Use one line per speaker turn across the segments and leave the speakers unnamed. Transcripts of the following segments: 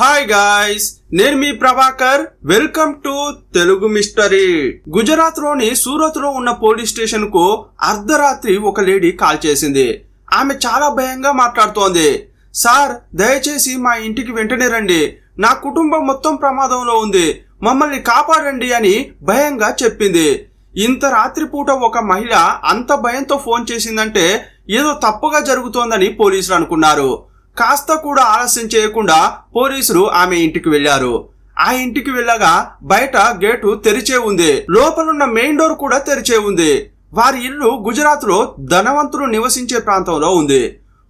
Hi guys, నేను మీ Prabhakar. Welcome to Telugu mystery. Gujarat లోని సూరత్ లో ఉన్న పోలీస్ స్టేషన్ కు అర్ధరాత్రి ఒక లేడీ కాల్ చేసింది. ఆమె చాలా భయంగా మాట్లాడుతోంది. సార్, దయచేసి మా ఇంటికి వెంటనే రండి. నా కుటుంబం మొత్తం ప్రమాదంలో ఉంది. మమ్మల్ని కాపాడండి అని భయంగా చెప్పింది. ఇంత రాత్రిపూట ఒక మహిళ అంత భయంతో ఫోన్ చేసిందంటే ఏదో తప్పుగా జరుగుతోందని పోలీసులు అనుకున్నారు. కాస్త కూడా ఆలస్యం చేయకుండా పోలీసులు ఆమె ఇంటికి వెళ్లారు. ఆ ఇంటికి వెళ్ళగా బయట గేటు తెరిచే ఉంది. లోపలున్న మెయిన్ డోర్ కూడా తెరిచే ఉంది. వారి ఇల్లు గుజరాత్ లో ధనవంతులు నివసించే ప్రాంతంలో ఉంది.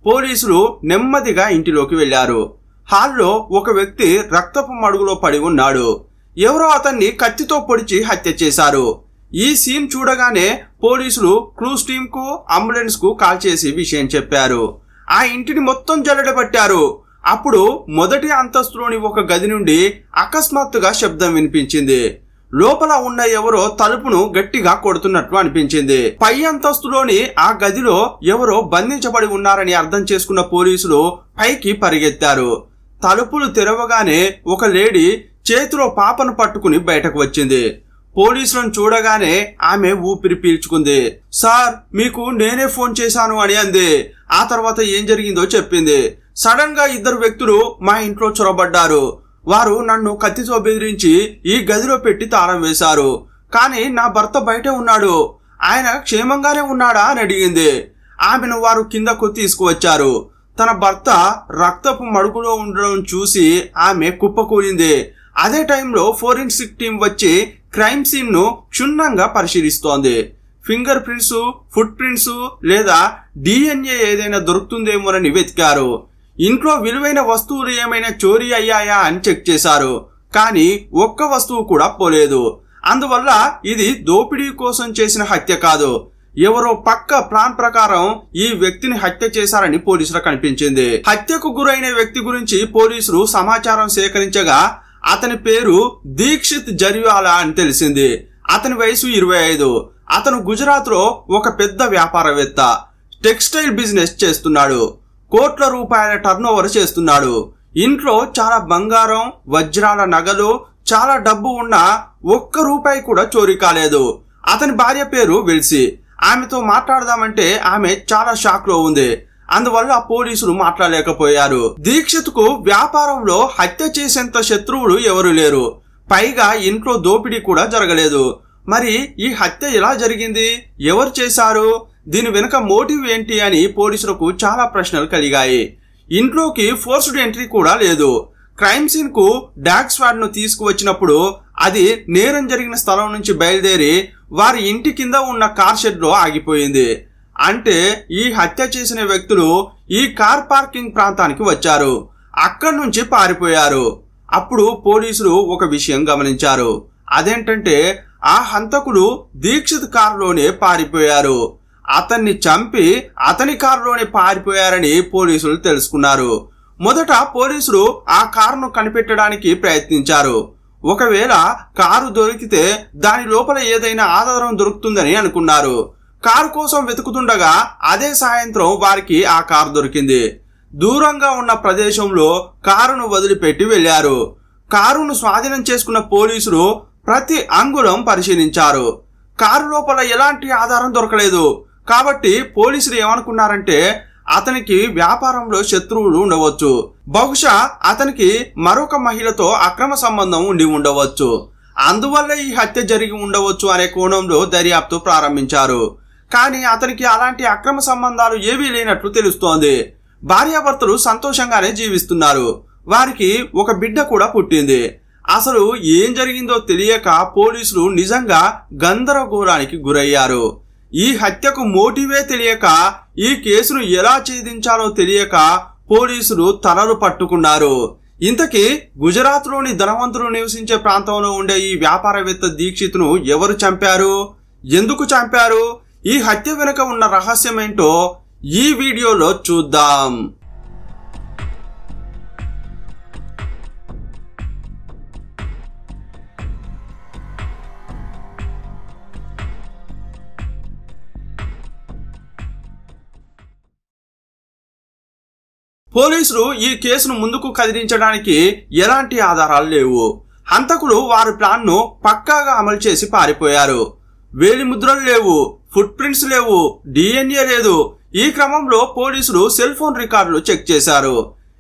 పోలీసులు నెమ్మదిగా ఇంటిలోకి వెళ్లారు. హాల్లో ఒక వ్యక్తి రక్తపు మడుగులో పడి ఉన్నాడు. ఎవరో అతన్ని కత్తితో పొడిచి హత్య చేశారు. ఈ సీన్ చూడగానే పోలీసులు క్లూస్ టీమ్ కు అంబులెన్స్ కు కాల్ చేసి విషయం చెప్పారు. ఆ ఇంటిని మొత్తం జల్లెడబట్టారు. అప్పుడు మొదటి అంతస్తులోని ఒక గది నుండి అకస్మాత్తుగా శబ్దం వినిపించింది. లోపల ఉన్న ఎవరో తలుపును గట్టిగా కొడుతున్నట్లు అనిపించింది. పై అంతస్తులోని ఆ గదిలో ఎవరో బంధించబడి ఉన్నారని అర్థం చేసుకున్న పోలీసులు పైకి పరిగెత్తారు. తలుపులు తెరవగానే ఒక లేడీ చేతిలో పాపను పట్టుకుని బయటకు వచ్చింది. పోలీసులను చూడగానే ఆమె ఊపిరి పీల్చుకుంది. సార్, మీకు నేనే ఫోన్ చేశాను అని అంది. ఆ తర్వాత ఏం జరిగిందో చెప్పింది. సడన్ గా ఇద్దరు వ్యక్తులు మా ఇంట్లో చొరబడ్డారు. వారు నన్ను కత్తితో బెదిరించి ఈ గదిలో పెట్టి తాళం వేశారు. కానీ నా భర్త బయటే ఉన్నాడు. ఆయన క్షేమంగానే ఉన్నాడా అని అడిగింది. ఆమెను వారు కిందకు తీసుకువచ్చారు. తన భర్త రక్తపు మడుగులో ఉండడం చూసి ఆమె కుప్పకూలింది. అదే టైంలో ఫోరెన్సిక్ టీం వచ్చి క్రైమ్ సీన్ ను క్షుణ్ణంగా పరిశీలిస్తోంది. ఫింగర్ ప్రింట్స్, ఫుట్ ప్రింట్స్ లేదా DNA ఏదైనా దొరుకుతుందేమోనని వెతికారు. ఇంట్లో విలువైన వస్తువులు ఏమైనా చోరీ అయ్యాయా అని చెక్ చేశారు. కానీ ఒక్క వస్తువు కూడా పోలేదు. అందువల్ల ఇది దోపిడీ కోసం చేసిన హత్య కాదు, ఎవరో పక్క ప్లాన్ ప్రకారం ఈ వ్యక్తిని హత్య చేశారని పోలీసులకు కనిపించింది. హత్యకు గురైన వ్యక్తి గురించి పోలీసులు సమాచారం సేకరించగా అతని పేరు దీక్షిత్ జర్వాలా అని తెలిసింది. అతని వయసు 25. అతను గుజరాత్ లో ఒక పెద్ద వ్యాపారవేత్త. టెక్స్టైల్ బిజినెస్ చేస్తున్నాడు. కోట్ల రూపాయల టర్నోవర్ చేస్తున్నాడు. ఇంట్లో చాలా బంగారం, వజ్రాల నగలు, చాలా డబ్బు ఉన్నా ఒక్క రూపాయి కూడా చోరీ కాలేదు. అతని భార్య పేరు విల్సీ. ఆమెతో మాట్లాడదామంటే ఆమె చాలా షాక్ లో ఉంది. అందువల్ల పోలీసులు మాట్లాడలేకపోయారు. దీక్షిత్ కు వ్యాపారంలో హత్య చేసేంత శత్రువులు ఎవరు లేరు. పైగా ఇంట్లో దోపిడీ కూడా జరగలేదు. మరి ఈ హత్య ఎలా జరిగింది? ఎవరు చేశారు? దీని వెనుక మోటివ్ ఏంటి అని పోలీసులకు చాలా ప్రశ్నలు కలిగాయి. ఇంట్లోకి ఫోర్స్డ్ ఎంట్రీ కూడా లేదు. క్రైమ్ సీన్ కు డాగ్ స్క్వాడ్ ను తీసుకువచ్చినప్పుడు అది నేరం జరిగిన స్థలం నుంచి బయలుదేరి వారి ఇంటి కింద ఉన్న కార్ షెడ్ లో ఆగిపోయింది. అంటే ఈ హత్య చేసిన వ్యక్తులు ఈ కార్ పార్కింగ్ ప్రాంతానికి వచ్చారు. అక్కడి నుంచి పారిపోయారు. అప్పుడు పోలీసులు ఒక విషయం గమనించారు. అదేంటంటే ఆ హంతకులు దీక్షిత్ కారులోనే పారిపోయారు. అతన్ని చంపి అతని కారులోనే పారిపోయారని పోలీసులు తెలుసుకున్నారు. మొదట పోలీసులు ఆ కారును కనిపెట్టడానికి ప్రయత్నించారు. ఒకవేళ కారు దొరికితే దాని లోపల ఏదైనా ఆధారం దొరుకుతుందని అనుకున్నారు. కారు కోసం వెతుకుతుండగా అదే సాయంత్రం వారికి ఆ కారు దొరికింది. దూరంగా ఉన్న ప్రదేశంలో కారును వదిలిపెట్టి వెళ్లారు. కారును స్వాధీనం చేసుకున్న పోలీసులు ప్రతి అంగుళం పరిశీలించారు. కారు లోపల ఎలాంటి ఆధారం దొరకలేదు. కాబట్టి పోలీసులు ఏమనుకున్నారంటే అతనికి వ్యాపారంలో శత్రువులు ఉండవచ్చు. బహుశా అతనికి మరొక మహిళతో అక్రమ సంబంధం ఉండి ఉండవచ్చు. అందువల్ల ఈ హత్య జరిగి ఉండవచ్చు అనే కోణంలో దర్యాప్తు ప్రారంభించారు. కానీ అతనికి అలాంటి అక్రమ సంబంధాలు ఏవీ లేనట్లు తెలుస్తోంది. భార్యాభర్తలు సంతోషంగానే జీవిస్తున్నారు. వారికి ఒక బిడ్డ కూడా పుట్టింది. అసలు ఏం జరిగిందో తెలియక పోలీసులు నిజంగా గందరగోళానికి గురయ్యారు. ఈ హత్యకు మోటివే తెలియక, ఈ కేసును ఎలా ఛేదించాలో తెలియక పోలీసులు తలలు పట్టుకున్నారు. ఇంతకీ గుజరాత్ లోని ధనవంతులు నివసించే ప్రాంతంలో ఉండే ఈ వ్యాపారవేత్త దీక్షిత్ ను ఎవరు చంపారు? ఎందుకు చంపారు? ఈ హత్య వెనుక ఉన్న రహస్యమేంటో ఈ వీడియోలో చూద్దాం. పోలీసులు ఈ కేసును ముందుకు కదిలించడానికి ఎలాంటి ఆధారాలు లేవు. హంతకులు వారి ప్లాన్ ను పక్కాగా అమలు చేసి పారిపోయారు. వేలి ముద్రలు లేవు, ఫుట్ ప్రింట్స్ లేవు, DNA లేదు. ఈ క్రమంలో పోలీసులు సెల్ ఫోన్ రికార్డులు చెక్ చేశారు.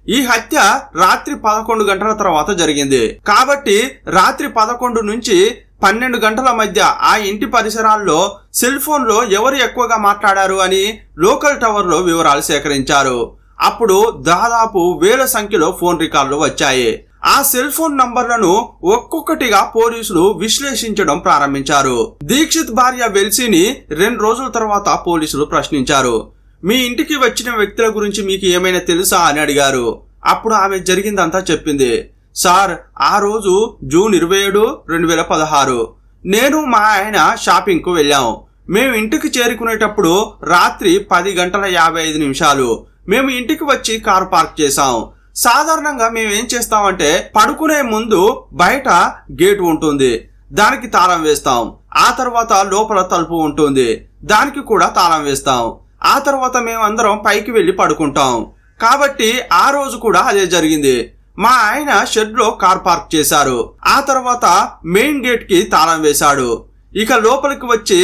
ఈ హత్య రాత్రి 11 గంటల తర్వాత జరిగింది. కాబట్టి రాత్రి 11 నుంచి 12 గంటల మధ్య ఆ ఇంటి పరిసరాల్లో సెల్ ఫోన్ లో ఎవరు ఎక్కువగా మాట్లాడారు అని లోకల్ టవర్ లో వివరాలు సేకరించారు. అప్పుడు దాదాపు వేల సంఖ్యలో ఫోన్ రికార్డులు వచ్చాయి. ఆ సెల్ ఫోన్ నంబర్లను ఒక్కొక్కటిగా పోలీసులు విశ్లేషించడం ప్రారంభించారు. దీక్షిత్ భార్య వెల్సీని 2 రోజుల తర్వాత పోలీసులు ప్రశ్నించారు. మీ ఇంటికి వచ్చిన వ్యక్తుల గురించి మీకు ఏమైనా తెలుసా అని అడిగారు. అప్పుడు ఆమె జరిగిందంతా చెప్పింది. సార్, ఆ రోజు జూన్ 27, 2016 నేను మా ఆయన షాపింగ్ కు వెళ్ళాం. మేము ఇంటికి చేరుకునేటప్పుడు రాత్రి 10:55 మేము ఇంటికి వచ్చి కారు పార్క్ చేశాం. సాధారణంగా మేము ఏం చేస్తామంటే పడుకునే ముందు బయట గేటు ఉంటుంది, దానికి తాళం వేస్తాం. ఆ తర్వాత లోపల తలుపు ఉంటుంది, దానికి కూడా తాళం వేస్తాం. ఆ తర్వాత మేమందరం పైకి వెళ్లి పడుకుంటాం. కాబట్టి ఆ రోజు కూడా అదే జరిగింది. మా ఆయన షెడ్ లో కార్ పార్క్ చేశారు. ఆ తర్వాత మెయిన్ గేట్ కి తాళం వేశాడు. ఇక లోపలికి వచ్చి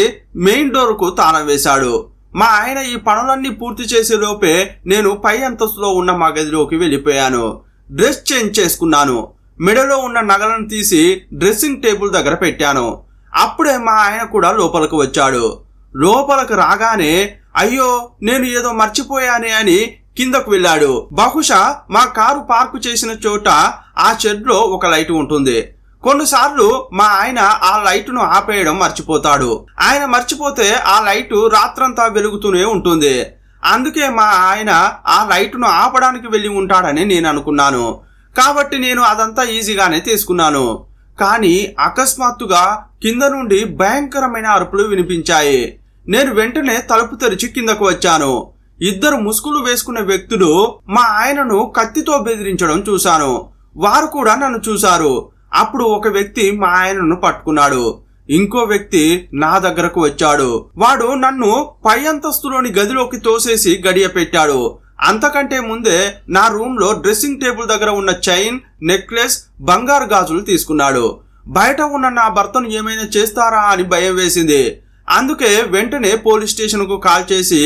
మెయిన్ డోర్ కు తాళం వేశాడు. మా ఆయన ఈ పనులన్నీ పూర్తి చేసే లోపే నేను పై అంతస్తులో ఉన్న మా గదిలోకి వెళ్ళిపోయాను. డ్రెస్ చేంజ్ చేసుకున్నాను. మెడలో ఉన్న నగలను తీసి డ్రెస్సింగ్ టేబుల్ దగ్గర పెట్టాను. అప్పుడే మా ఆయన కూడా లోపలికి వచ్చాడు. లోపలికి రాగానే అయ్యో నేను ఏదో మర్చిపోయానే అని కిందకు వెళ్ళాడు. బహుశా మా కారు పార్కు చేసిన చోట ఆ షెడ్ లో ఒక లైట్ ఉంటుంది. కొన్నిసార్లు మా ఆయన ఆ లైటును ఆపేయడం మర్చిపోతాడు. ఆయన మర్చిపోతే ఆ లైటు రాత్రంతా వెలుగుతూనే ఉంటుంది. అందుకే మా ఆయన ఆ లైటును ఆపడానికి వెళ్ళి ఉంటాడని నేను అనుకున్నాను. కాబట్టి నేను అదంతా ఈజీగానే తీసుకున్నాను. కానీ అకస్మాత్తుగా కింద నుండి భయంకరమైన అరుపులు వినిపించాయి. నేను వెంటనే తలుపు తెరిచి కిందకు వచ్చాను. 2 ముసుగులు వేసుకున్న వ్యక్తులు మా ఆయనను కత్తితో బెదిరించడం చూశాను. వారు కూడా నన్ను చూశారు. అప్పుడు ఒక వ్యక్తి మా ఆయనను పట్టుకున్నాడు. ఇంకో వ్యక్తి నా దగ్గరకు వచ్చాడు. వాడు నన్ను పై అంతస్తులోని గదిలోకి తోసేసి గడియ పెట్టాడు. అంతకంటే ముందే నా రూమ్ లో డ్రెస్సింగ్ టేబుల్ దగ్గర ఉన్న చైన్, నెక్లెస్, బంగారు గాజులు తీసుకున్నాడు. బయట ఉన్న నా భర్తను ఏమైనా చేస్తారా అని భయం వేసింది. అందుకే వెంటనే పోలీస్ స్టేషన్ కు కాల్ చేసి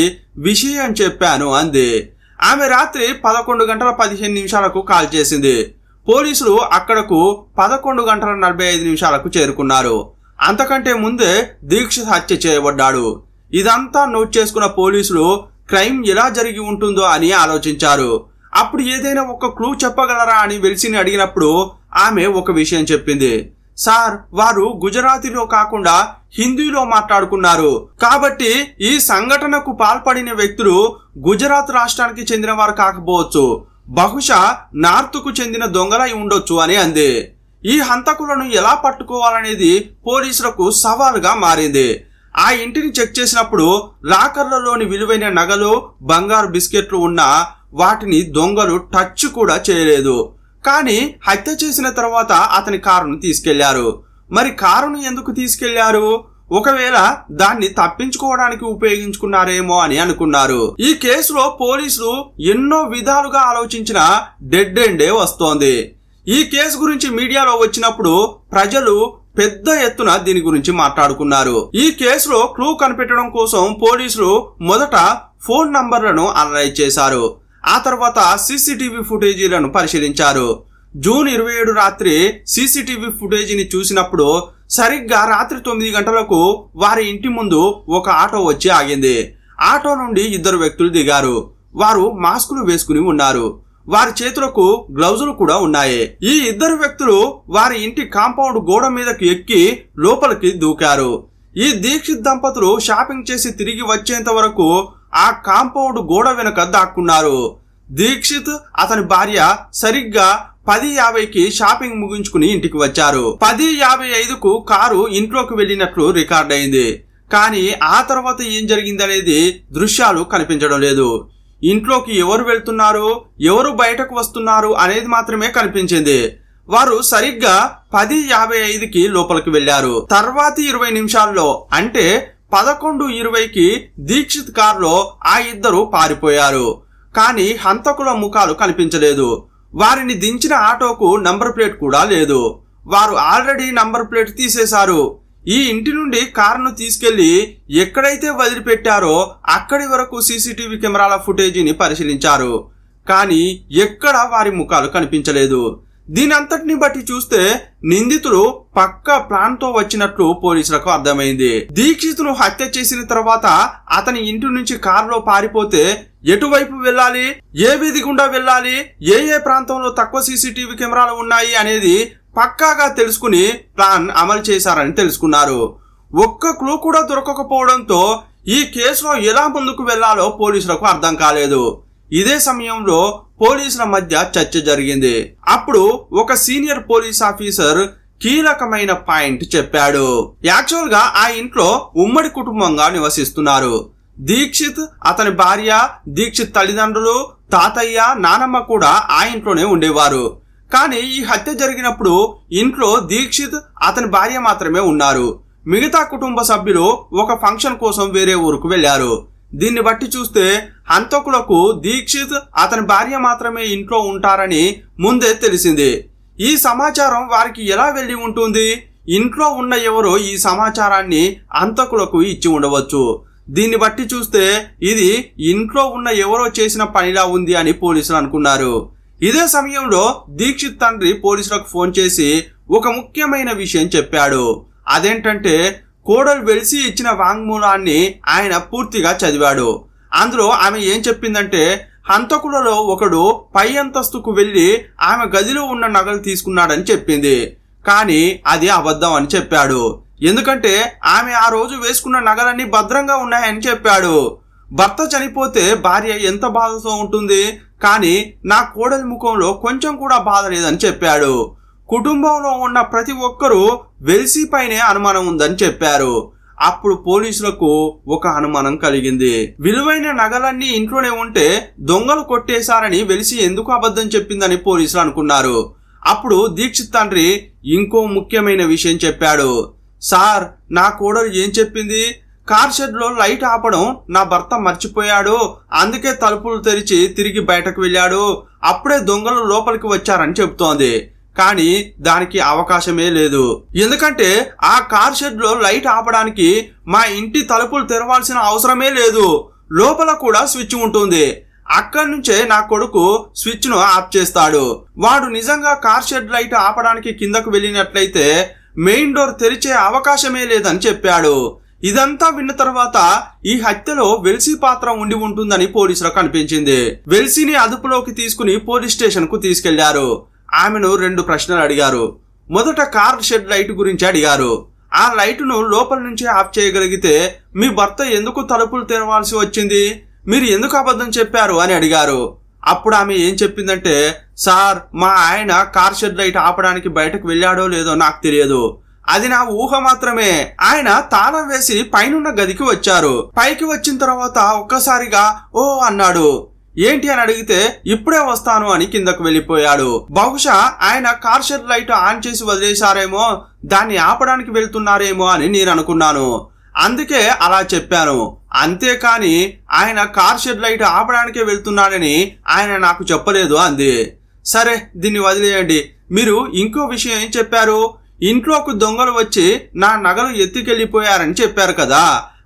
విషయం చెప్పాను అంది. ఆమె రాత్రి 11:15 కాల్ చేసింది. పోలీసులు అక్కడకు 11:45 చేరుకున్నారు. అంతకంటే ముందే దీక్షిత్ హత్య చేయబడ్డాడు. ఇదంతా నోట్ చేసుకున్న పోలీసులు క్రైమ్ ఎలా జరిగి ఉంటుందో అని ఆలోచించారు. అప్పుడు ఏదైనా ఒక క్లూ చెప్పగలరా అని వెల్సీని అడిగినప్పుడు ఆమె ఒక విషయం చెప్పింది. సార్, వారు గుజరాతీలో కాకుండా హిందీలో మాట్లాడుకున్నారు. కాబట్టి ఈ సంఘటనకు పాల్పడిన వ్యక్తులు గుజరాత్ రాష్ట్రానికి చెందిన వారు కాకపోవచ్చు, బహుశా నార్త్ కు చెందిన దొంగలై ఉండొచ్చు అని అంది. ఈ హంతకులను ఎలా పట్టుకోవాలనేది పోలీసులకు సవాలుగా మారింది. ఆ ఇంటిని చెక్ చేసినప్పుడు లాకర్లలోని విలువైన నగలు, బంగారు బిస్కెట్లు ఉన్న వాటిని దొంగలు టచ్ కూడా చేయలేదు. కానీ హత్య చేసిన తర్వాత అతని కారును తీసుకెళ్లారు. మరి కారును ఎందుకు తీసుకెళ్లారు? ఒకవేళ దాన్ని తప్పించుకోవడానికి ఉపయోగించుకున్నారేమో అని అనుకున్నారు. ఈ కేసులో పోలీసులు ఎన్నో విధాలుగా ఆలోచించిన డెడ్ ఎండే వస్తోంది. ఈ కేసు గురించి మీడియాలో వచ్చినప్పుడు ప్రజలు పెద్ద ఎత్తున దీని గురించి మాట్లాడుకున్నారు. ఈ కేసులో క్లూ కనిపెట్టడం కోసం పోలీసులు మొదట ఫోన్ నంబర్లను అనలైజ్ చేశారు. ఆ తర్వాత సీసీటీవీ ఫుటేజీలను పరిశీలించారు. జూన్ 27 రాత్రి సీసీటీవీ ఫుటేజీని చూసినప్పుడు సరిగ్గా రాత్రి 9 గంటలకు వారి ఇంటి ముందు ఒక ఆటో వచ్చి ఆగింది. ఆటో నుండి 2 వ్యక్తులు దిగారు. వారు మాస్కులు వేసుకుని ఉన్నారు. వారి చేతులకు గ్లౌజులు కూడా ఉన్నాయి. ఈ 2 వ్యక్తులు వారి ఇంటి కాంపౌండ్ గోడ మీదకి ఎక్కి లోపలికి దూకారు. ఈ దీక్షిత్ దంపతులు షాపింగ్ చేసి తిరిగి వచ్చేంత వరకు ఆ కాంపౌండ్ గోడ వెనుక దాక్కున్నారు. దీక్షిత్, అతని భార్య సరిగ్గా 10:50కి షాపింగ్ ముగించుకుని ఇంటికి వచ్చారు. 10:55కు కారు ఇంట్లోకి వెళ్లినట్లు రికార్డ్ అయింది. కానీ ఆ తర్వాత ఏం జరిగిందనేది దృశ్యాలు కనిపించడం లేదు. ఇంట్లోకి ఎవరు వెళ్తున్నారు, ఎవరు బయటకు వస్తున్నారు అనేది మాత్రమే కనిపించింది. వారు సరిగ్గా 10:55కి లోపలికి వెళ్లారు. తర్వాతి 20 నిమిషాల్లో అంటే 11:20కి దీక్షిత్ కారులో ఆ 2 పారిపోయారు. కానీ హంతకుల ముఖాలు కనిపించలేదు. వారిని దించిన ఆటోకు నంబర్ ప్లేట్ కూడా లేదు. వారు ఆల్రెడీ నంబర్ ప్లేట్ తీసేశారు. ఈ ఇంటి నుండి కారును తీసుకెళ్లి ఎక్కడైతే వదిలిపెట్టారో అక్కడి వరకు సీసీటీవీ కెమెరాల ఫుటేజీని పరిశీలించారు. కానీ ఎక్కడ వారి ముఖాలు కనిపించలేదు. దీనంతటిని బట్టి చూస్తే నిందితుడు పక్కా ప్లాన్ తో వచ్చినట్లు పోలీసులకు అర్థమైంది. దీక్షిత్ను హత్య చేసిన తర్వాత అతని ఇంటి నుంచి కారులో పారిపోతే ఎటువైపు వెళ్ళాలి, ఏ వీధి గుండా వెళ్ళాలి, ఏ ప్రాంతంలో తక్కువ సీసీటీవీ కెమెరాలు ఉన్నాయి అనేది పక్కాగా తెలుసుకుని ప్లాన్ అమలు చేశారని తెలుసుకున్నారు. ఒక్క క్లూ కూడా దొరకకపోవడంతో ఈ కేసులో ఎలా ముందుకు వెళ్లాలో పోలీసులకు అర్థం కాలేదు. ఇదే సమయంలో పోలీసుల మధ్య చర్చ జరిగింది. అప్పుడు ఒక సీనియర్ పోలీస్ ఆఫీసర్ కీలకమైన పాయింట్ చెప్పాడు. యాక్చువల్ గా ఆ ఇంట్లో ఉమ్మడి కుటుంబంగా నివసిస్తున్నారు. దీక్షిత్, అతని భార్య, దీక్షిత్ తల్లిదండ్రులు, తాతయ్య, నానమ్మ కూడా ఆ ఇంట్లోనే ఉండేవారు. కానీ ఈ హత్య జరిగినప్పుడు ఇంట్లో దీక్షిత్, అతని భార్య మాత్రమే ఉన్నారు. మిగతా కుటుంబ సభ్యులు ఒక ఫంక్షన్ కోసం వేరే ఊరుకు వెళ్లారు. దీన్ని బట్టి చూస్తే హంతకులకు దీక్షిత్, అతని భార్య మాత్రమే ఇంట్లో ఉంటారని ముందే తెలిసింది. ఈ సమాచారం వారికి ఎలా వెళ్లి ఉంటుంది? ఇంట్లో ఉన్న ఎవరో ఈ సమాచారాన్ని హంతకులకు ఇచ్చి ఉండవచ్చు. దీన్ని బట్టి చూస్తే ఇది ఇంట్లో ఉన్న ఎవరో చేసిన పనిలా ఉంది అని పోలీసులు అనుకున్నారు. ఇదే సమయంలో దీక్షిత్ తండ్రి పోలీసులకు ఫోన్ చేసి ఒక ముఖ్యమైన విషయం చెప్పాడు. అదేంటంటే కోడలు వెలిసి ఇచ్చిన వాంగ్మూలాన్ని ఆయన పూర్తిగా చదివాడు. అందులో ఆమె ఏం చెప్పిందంటే హంతకులలో ఒకడు పై అంతస్తుకు వెళ్లి ఆమె గదిలో ఉన్న నగలు తీసుకున్నాడని చెప్పింది. కానీ అది అబద్ధం అని చెప్పాడు. ఎందుకంటే ఆమె ఆ రోజు వేసుకున్న నగలన్నీ భద్రంగా ఉన్నాయని చెప్పాడు. భర్త చనిపోతే భార్య ఎంత బాధతో ఉంటుంది, కానీ నా కోడలి ముఖంలో కొంచెం కూడా బాధ లేదని చెప్పాడు. కుటుంబంలో ఉన్న ప్రతి ఒక్కరూ వెల్సీ పైనే అనుమానం ఉందని చెప్పారు. అప్పుడు పోలీసులకు ఒక అనుమానం కలిగింది. విలువైన నగలన్నీ ఇంట్లోనే ఉంటే దొంగలు కొట్టేశారని వెల్సీ ఎందుకు అబద్ధం చెప్పిందని పోలీసులు అనుకున్నారు. అప్పుడు దీక్షిత్ తండ్రి ఇంకో ముఖ్యమైన విషయం చెప్పాడు. సార్, నా కోడలు ఏం చెప్పింది? కార్ షెడ్ లో లైట్ ఆపడం నా భర్త మర్చిపోయాడు, అందుకే తలుపులు తెరిచి తిరిగి బయటకు వెళ్ళాడు, అప్పుడే దొంగలు లోపలికి వచ్చారని చెబుతోంది. కానీ దానికి అవకాశమే లేదు. ఎందుకంటే ఆ కార్ షెడ్ లో లైట్ ఆపడానికి మా ఇంటి తలుపులు తెరవాల్సిన అవసరమే లేదు. లోపల కూడా స్విచ్ ఉంటుంది. అక్కడి నుంచే నా కొడుకు స్విచ్ ను ఆఫ్ చేస్తాడు. వాడు నిజంగా కార్ షెడ్ లైట్ ఆపడానికి కిందకు వెళ్ళినట్లయితే మెయిన్ డోర్ తెరిచే అవకాశమే లేదని చెప్పాడు. ఇదంతా విన్న తర్వాత ఈ హత్యలో వెల్సీ పాత్ర ఉండి ఉంటుందని పోలీసులకు అనిపించింది. వెల్సీని అదుపులోకి తీసుకుని పోలీస్ స్టేషన్ కు తీసుకెళ్లారు. ఆమెను 2 ప్రశ్నలు అడిగారు. మొదట కార్ షెడ్ లైట్ గురించి అడిగారు. ఆ లైటును లోపల నుంచి ఆఫ్ చేయగలిగితే మీ భర్త ఎందుకు తలుపులు తెరవాల్సి వచ్చింది, మీరు ఎందుకు అబద్ధం చెప్పారు అని అడిగారు. అప్పుడు ఆమె ఏం చెప్పిందంటే, సార్, మా ఆయన కార్ షెడ్ లైట్ ఆపడానికి బయటకు వెళ్ళాడో లేదో నాకు తెలియదు, అది నా ఊహ మాత్రమే. ఆయన తాళం వేసి పైనున్న గదికి వచ్చారు. పైకి వచ్చిన తర్వాత ఒక్కసారిగా ఓ అన్నాడు. ఏంటి అని అడిగితే ఇప్పుడే వస్తాను అని కిందకు వెళ్ళిపోయాడు. బహుశా ఆయన కార్ షెడ్ లైట్ ఆన్ చేసి వదిలేశారేమో, దాన్ని ఆపడానికి వెళ్తున్నారేమో అని నేను అనుకున్నాను, అందుకే అలా చెప్పాను. అంతేకాని ఆయన కార్ షెడ్ లైట్ ఆపడానికే వెళ్తున్నాడని ఆయన నాకు చెప్పలేదు అంది. సరే, దీన్ని వదిలేయండి. మీరు ఇంకో విషయం ఏం చెప్పారు? ఇంట్లోకి దొంగలు వచ్చి నా నగలు ఎత్తుకెళ్లిపోయారని చెప్పారు కదా,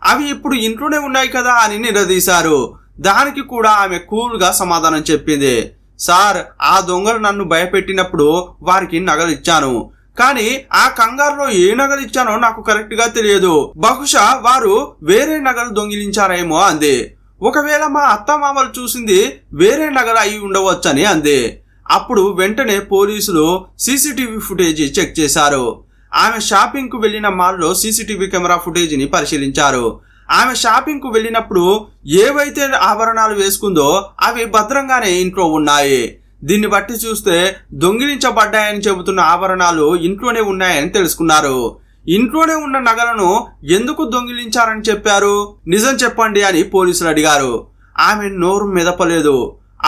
అవి ఇప్పుడు ఇంట్లోనే ఉన్నాయి కదా అని నిలదీశారు. దానికి కూడా ఆమె కూల్ గా సమాధానం చెప్పింది. సార్, ఆ దొంగలు నన్ను భయపెట్టినప్పుడు వారికి నగలు ఇచ్చాను, కానీ ఆ కంగారులో ఏ నగలు ఇచ్చానో నాకు కరెక్ట్ గా తెలియదు. బహుశా వారు వేరే నగలు దొంగిలించారేమో అంది. ఒకవేళ మా అత్తమామలు చూసింది వేరే నగలు అయి ఉండవచ్చని అంది. అప్పుడు వెంటనే పోలీసులు సీసీటీవీ ఫుటేజీ చెక్ చేశారు. ఆమె షాపింగ్ కు వెళ్లిన మాల్లో సీసీటీవీ కెమెరా ఫుటేజీని పరిశీలించారు. ఆమె షాపింగ్ కు వెళ్ళినప్పుడు ఏవైతే ఆభరణాలు వేసుకుందో అవి భద్రంగానే ఇంట్లో ఉన్నాయి. దీన్ని బట్టి చూస్తే దొంగిలించబడ్డాయని చెబుతున్న ఆభరణాలు ఇంట్లోనే ఉన్నాయని తెలుసుకున్నారు. ఇంట్లోనే ఉన్న నగలను ఎందుకు దొంగిలించారని చెప్పారు? నిజం చెప్పండి అని పోలీసులు అడిగారు. ఆమె నోరు మెదపలేదు.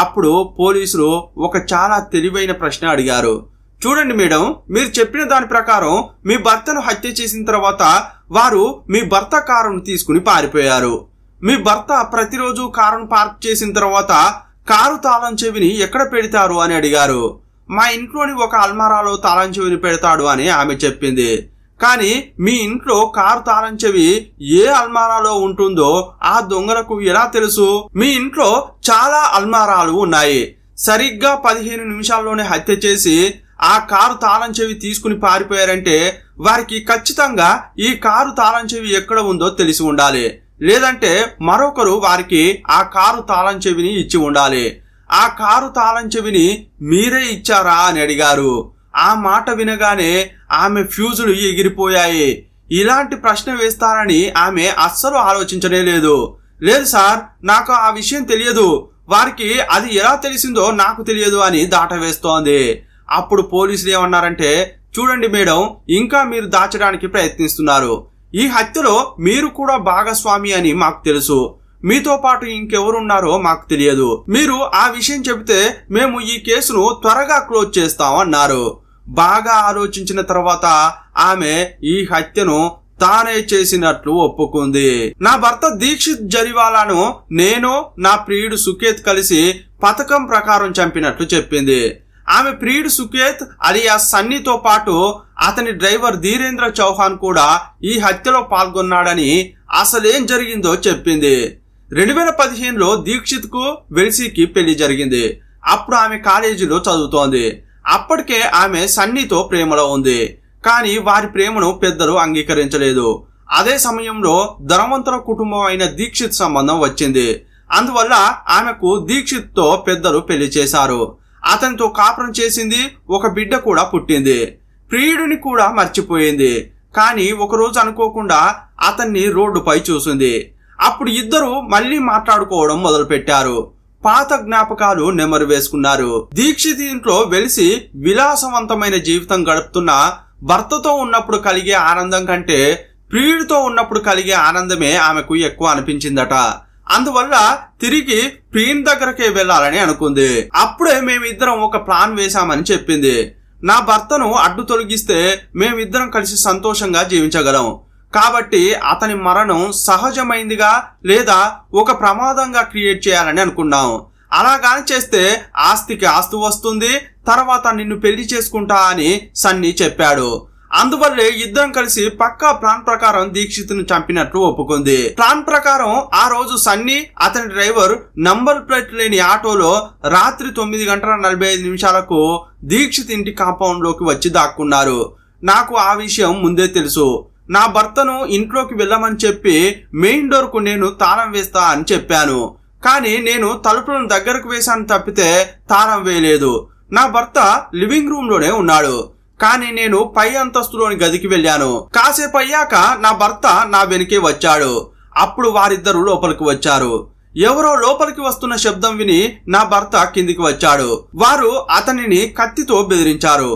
అప్పుడు పోలీసులు ఒక చాలా తెలివైన ప్రశ్న అడిగారు. చూడండి మేడం, మీరు చెప్పిన దాని ప్రకారం మీ భర్తను హత్య చేసిన తర్వాత వారు మీ భర్త కారును తీసుకుని పారిపోయారు. మీ భర్త ప్రతిరోజు కారును పార్క్ చేసిన తర్వాత కారు తాళం చెవిని ఎక్కడ పెడతారు అని అడిగారు. మా ఇంట్లోని ఒక అల్మారాలో తాళం చెవిని పెడతాడు అని ఆమె చెప్పింది. కానీ మీ ఇంట్లో కారు తాళం చెవి ఏ అల్మారాలో ఉంటుందో ఆ దొంగలకు ఎలా తెలుసు? మీ ఇంట్లో చాలా అల్మారాలు ఉన్నాయి. సరిగ్గా 15 నిమిషాల్లోనే హత్య చేసి ఆ కారు తాళం చెవి తీసుకుని పారిపోయారంటే వారికి ఖచ్చితంగా ఈ కారు తాళం చెవి ఎక్కడ ఉందో తెలిసి ఉండాలి. లేదంటే మరొకరు వారికి ఆ కారు తాళం చెవిని ఇచ్చి ఉండాలి. ఆ కారు తాళం చెవిని మీరే ఇచ్చారా అని అడిగారు. ఆ మాట వినగానే ఆమె ఫ్యూజులు ఎగిరిపోయాయి. ఇలాంటి ప్రశ్న వేస్తారని ఆమె అస్సలు ఆలోచించనే లేదు. లేదు సార్, నాకు ఆ విషయం తెలియదు, వారికి అది ఎలా తెలిసిందో నాకు తెలియదు అని దాటవేస్తోంది. అప్పుడు పోలీసులు ఏమన్నారంటే, చూడండి మేడం, ఇంకా మీరు దాచడానికి ప్రయత్నిస్తున్నారు. ఈ హత్యలో మీరు కూడా భాగస్వామి అని మాకు తెలుసు. మీతో పాటు ఇంకెవరున్నారో మాకు తెలియదు. మీరు ఆ విషయం చెబితే మేము ఈ కేసును త్వరగా క్లోజ్ చేస్తాం అన్నారు. బాగా ఆలోచించిన తర్వాత ఆమె ఈ హత్యను తానే చేసినట్లు ఒప్పుకుంది. నా భర్త దీక్షిత్ జరివాలాను నేను నా ప్రియుడు సుకేత్ కలిసి పథకం ప్రకారం చంపినట్లు చెప్పింది. ఆమె ప్రియుడు సుకేత్ అలియా సన్నీతో పాటు అతని డ్రైవర్ ధీరేంద్ర చౌహాన్ కూడా ఈ హత్యలో పాల్గొన్నాడని, అసలేం జరిగిందో చెప్పింది. 2015లో దీక్షిత్ కు వెల్సీకి పెళ్లి జరిగింది. అప్పుడు ఆమె కాలేజీలో చదువుతోంది. అప్పటికే ఆమె సన్నీతో ప్రేమలో ఉంది. కానీ వారి ప్రేమను పెద్దలు అంగీకరించలేదు. అదే సమయంలో ధనవంతుల కుటుంబం అయిన దీక్షిత్ సంబంధం వచ్చింది. అందువల్ల ఆమెకు దీక్షిత్ తో పెద్దలు పెళ్లి చేశారు. అతనితో కాపురం చేసింది. ఒక బిడ్డ కూడా పుట్టింది. ప్రియుడిని కూడా మర్చిపోయింది. కానీ ఒకరోజు అనుకోకుండా అతన్ని రోడ్డుపై చూసింది. అప్పుడు ఇద్దరు మళ్లీ మాట్లాడుకోవడం మొదలు పెట్టారు. పాత జ్ఞాపకాలు నెమరు వేసుకున్నారు. దీక్షిత్ ఇంట్లో వెలిసి విలాసవంతమైన జీవితం గడుపుతున్న భర్తతో ఉన్నప్పుడు కలిగే ఆనందం కంటే ప్రియుడితో ఉన్నప్పుడు కలిగే ఆనందమే ఆమెకు ఎక్కువ అనిపించిందట. అందువల్ల తిరిగి ప్రియుని దగ్గరకే వెళ్లాలని అనుకుంది. అప్పుడే మేమిద్దరం ఒక ప్లాన్ వేశామని చెప్పింది. నా భర్తను అడ్డు తొలగిస్తే మేమిద్దరం కలిసి సంతోషంగా జీవించగలం. కాబట్టి అతని మరణం సహజమైందిగా లేదా ఒక ప్రమాదంగా క్రియేట్ చేయాలని అనుకున్నాం. అలాగాని చేస్తే ఆస్తికి ఆస్తి వస్తుంది, తర్వాత నిన్ను పెళ్లి చేసుకుంటా అని సన్నీ చెప్పాడు. అందువల్లే ఇద్దరం కలిసి పక్కా ప్లాన్ ప్రకారం దీక్షిత్ను చంపినట్లు ఒప్పుకుంది. ప్లాన్ ప్రకారం ఆ రోజు సన్నీ అతని డ్రైవర్ నంబర్ ప్లేట్ లేని ఆటోలో రాత్రి 9:45 దీక్షిత్ ఇంటి కాంపౌండ్ లోకి వచ్చి దాక్కున్నారు. నాకు ఆ విషయం ముందే తెలుసు. నా భర్తను ఇంట్లోకి వెళ్ళమని చెప్పి మెయిన్ డోర్ కు నేను తాళం వేస్తా అని చెప్పాను. కానీ నేను తలుపులను దగ్గరకు వేశాను తప్పితే తాళం వేయలేదు. నా భర్త లివింగ్ రూమ్ లోనే ఉన్నాడు. కానీ నేను పై అంతస్తులోని గదికి వెళ్ళాను. కాసేపు అయ్యాక నా భర్త నా వెనుకే వచ్చాడు. అప్పుడు వారిద్దరూ లోపలికి వచ్చారు. ఎవరో లోపలికి వస్తున్న శబ్దం విని నా భర్త కిందికి వచ్చాడు. వారు అతనిని కత్తితో బెదిరించారు.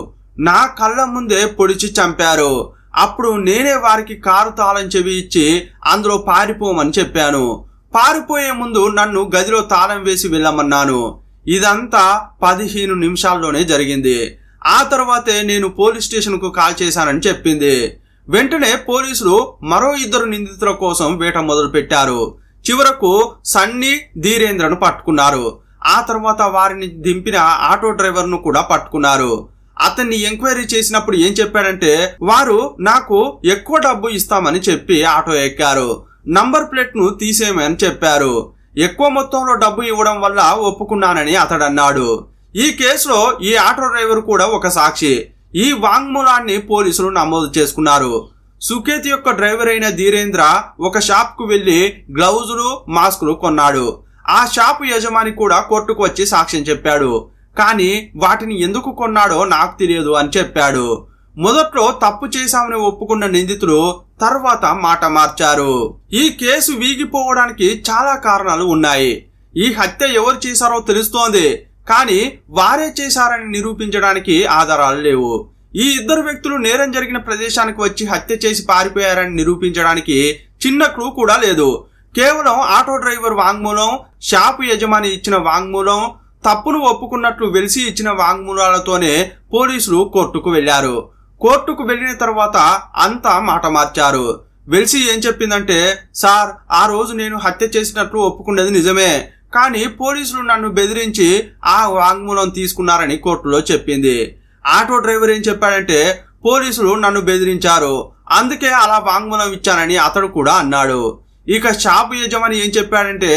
నా కళ్ళ ముందే పొడిచి చంపారు. అప్పుడు నేనే వారికి కారు తాళం చెవి ఇచ్చి అందులో పారిపోమని చెప్పాను. పారిపోయే ముందు నన్ను గదిలో తాళం వేసి వెళ్ళమన్నాను. ఇదంతా 15 నిమిషాల్లోనే జరిగింది. ఆ తర్వాతే నేను పోలీస్ స్టేషన్ కు కాల్ చేశానని చెప్పింది. వెంటనే పోలీసులు మరో 2 నిందితుల కోసం వేట మొదలు పెట్టారు. చివరకు సన్నీ, ధీరేంద్రను పట్టుకున్నారు. ఆ తర్వాత వారిని దింపిన ఆటో డ్రైవర్ ను కూడా పట్టుకున్నారు. అతన్ని ఎంక్వైరీ చేసినప్పుడు ఏం చెప్పాడంటే, వారు నాకు ఎక్కువ డబ్బు ఇస్తామని చెప్పి ఆటో ఎక్కారు. నంబర్ ప్లేట్ ను తీసేయమని చెప్పారు. ఎక్కువ మొత్తంలో డబ్బు ఇవ్వడం వల్ల ఒప్పుకున్నానని అతడన్నాడు. ఈ కేసులో ఈ ఆటో డ్రైవర్ కూడా ఒక సాక్షి. ఈ వాంగ్మూలాన్ని పోలీసులు నమోదు చేసుకున్నారు. సుకేత్ యొక్క డ్రైవర్ అయిన ధీరేంద్ర ఒక షాప్ కు వెళ్లి గ్లౌజులు, మాస్కులు కొన్నాడు. ఆ షాపు యజమాని కూడా కోర్టుకు వచ్చి సాక్ష్యం చెప్పాడు. కానీ వాటిని ఎందుకు కొన్నాడో నాకు తెలియదు అని చెప్పాడు. మొదట్లో తప్పు చేశామని ఒప్పుకున్న నిందితులు తర్వాత మాట మార్చారు. ఈ కేసు వీగిపోవడానికి చాలా కారణాలు ఉన్నాయి. ఈ హత్య ఎవరు చేశారో తెలుస్తోంది, కానీ వారే చేశారని నిరూపించడానికి ఆధారాలు లేవు. ఈ ఇద్దరు వ్యక్తులు నేరం జరిగిన ప్రదేశానికి వచ్చి హత్య చేసి పారిపోయారని నిరూపించడానికి చిన్న క్లూ కూడా లేదు. కేవలం ఆటో డ్రైవర్ వాంగ్మూలం, షాపు యజమాని ఇచ్చిన వాంగ్మూలం, తప్పును ఒప్పుకున్నట్లు వెలిసి ఇచ్చిన వాంగ్మూలాలతోనే పోలీసులు కోర్టుకు వెళ్లారు. కోర్టుకు వెళ్లిన తర్వాత అంతా మాట మార్చారు. వెలిసి ఏం చెప్పిందంటే, సార్, ఆ రోజు నేను హత్య చేసినట్లు ఒప్పుకున్నది నిజమే, కానీ పోలీసులు నన్ను బెదిరించి ఆ వాంగ్మూలం తీసుకున్నారని కోర్టులో చెప్పింది. ఆటో డ్రైవర్ ఏం చెప్పాడంటే పోలీసులు నన్ను బెదిరించారు, అందుకే అలా వాంగ్మూలం ఇచ్చానని అతడు కూడా అన్నాడు. ఇక షాపు యజమాని ఏం చెప్పాడంటే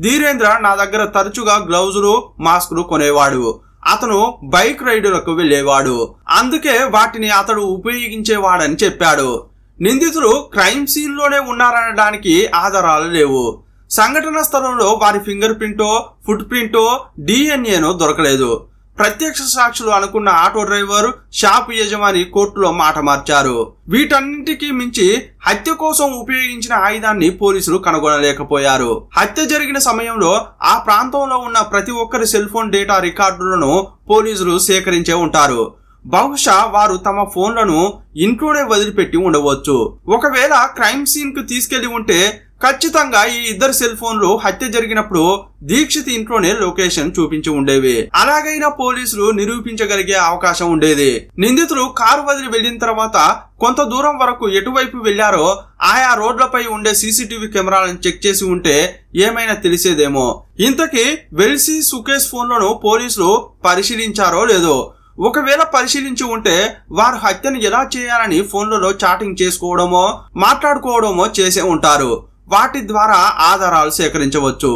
ధీరేంద్ర నా దగ్గర తరచుగా గ్లౌజులు మాస్కులు కొనేవాడు, అతను బైక్ రైడులకు వెళ్లేవాడు, అందుకే వాటిని అతడు ఉపయోగించేవాడని చెప్పాడు. నిందితులు క్రైమ్ సీన్ లోనే ఉన్నారనడానికి ఆధారాలు లేవు. సంఘటన స్థలంలో వారి ఫింగర్ ప్రింటో ఫుట్ ప్రింటో డిఎన్ఏనో దొరకలేదు. ప్రత్యక్ష సాక్షులు అనుకున్న ఆటో డ్రైవర్ షాపు యజమాని కోర్టులో మాట మార్చారు. వీటన్నింటికీ మించి హత్య కోసం ఉపయోగించిన ఆయుధాన్ని పోలీసులు కనుగొనలేకపోయారు. హత్య జరిగిన సమయంలో ఆ ప్రాంతంలో ఉన్న ప్రతి ఒక్కరి సెల్ ఫోన్ డేటా రికార్డులను పోలీసులు సేకరించే ఉంటారు. బహుశా వారు తమ ఫోన్లను ఇంట్లోనే వదిలిపెట్టి ఉండవచ్చు. ఒకవేళ క్రైమ్ సీన్ కు తీసుకెళ్లి ఉంటే ఖచ్చితంగా ఈ ఇద్దరు సెల్ ఫోన్లు హత్య జరిగినప్పుడు దీక్షిత్ ఇంట్లోనే లొకేషన్ చూపించి ఉండేవి. అలాగైనా పోలీసులు నిరూపించగలిగే అవకాశం ఉండేది. నిందితులు కారు వదిలి వెళ్లిన తర్వాత కొంత దూరం వరకు ఎటువైపు వెళ్లారో ఆయా రోడ్లపై ఉండే సీసీటీవీ కెమెరాలను చెక్ చేసి ఉంటే ఏమైనా తెలిసేదేమో. ఇంతకీ వెల్సీ సుకేష్ ఫోన్లను పోలీసులు పరిశీలించారో లేదో. ఒకవేళ పరిశీలించి ఉంటే వారు హత్యను ఎలా చేయాలని ఫోన్లలో చాటింగ్ చేసుకోవడమో మాట్లాడుకోవడమో చేసే ఉంటారు. వాటి ద్వారా ఆధారాలు సేకరించవచ్చు.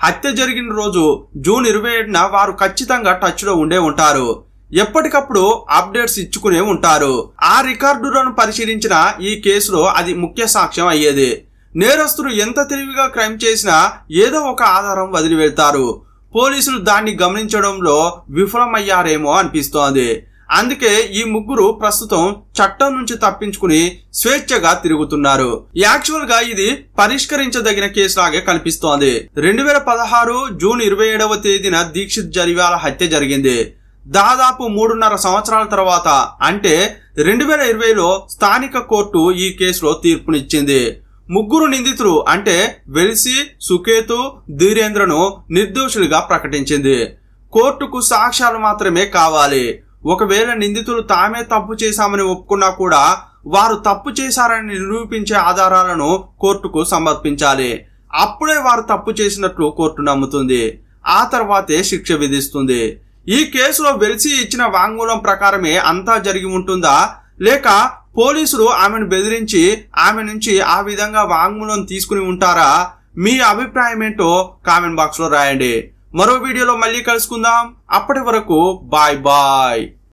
హత్య జరిగిన రోజు జూన్ 27న వారు ఖచ్చితంగా టచ్ లో ఉండే ఉంటారు. ఎప్పటికప్పుడు అప్డేట్స్ ఇచ్చుకునే ఉంటారు. ఆ రికార్డులను పరిశీలించిన ఈ కేసులో అది ముఖ్య సాక్ష్యం అయ్యేది. నేరస్తులు ఎంత తెలివిగా క్రైమ్ చేసినా ఏదో ఒక ఆధారం వదిలి వెళ్తారు. పోలీసులు దాన్ని గమనించడంలో విఫలమయ్యారేమో అనిపిస్తోంది. అందుకే ఈ ముగ్గురు ప్రస్తుతం చట్టం నుంచి తప్పించుకుని స్వేచ్ఛగా తిరుగుతున్నారు. యాక్చువల్ గా ఇది పరిష్కరించదగిన కేసులాగే కనిపిస్తోంది. 2016 జూన్ 27వ తేదీన దీక్షిత్ జరివాల హత్య జరిగింది. దాదాపు 3.5 సంవత్సరాల తర్వాత అంటే 2020లో స్థానిక కోర్టు ఈ కేసులో తీర్పునిచ్చింది. ముగ్గురు నిందితులు అంటే వెల్సీ, సుకేతు, ధీరేంద్రను నిర్దోషులుగా ప్రకటించింది. కోర్టుకు సాక్ష్యాలు మాత్రమే కావాలి. ఒకవేళ నిందితులు తామే తప్పు చేశామని ఒప్పుకున్నా కూడా వారు తప్పు చేశారని నిరూపించే ఆధారాలను కోర్టుకు సమర్పించాలి. అప్పుడే వారు తప్పు చేసినట్లు కోర్టు నమ్ముతుంది. ఆ తర్వాతే శిక్ష విధిస్తుంది. ఈ కేసులో వెల్సీ ఇచ్చిన వాంగ్మూలం ప్రకారమే అంతా జరిగి ఉంటుందా, లేక పోలీసులు ఆమెను బెదిరించి ఆమె నుంచి ఆ విధంగా వాంగ్మూలం తీసుకుని ఉంటారా? మీ అభిప్రాయం ఏంటో కామెంట్ బాక్స్ లో రాయండి. మరో వీడియోలో మళ్ళీ కలుసుకుందాం. అప్పటి వరకు బాయ్ బాయ్.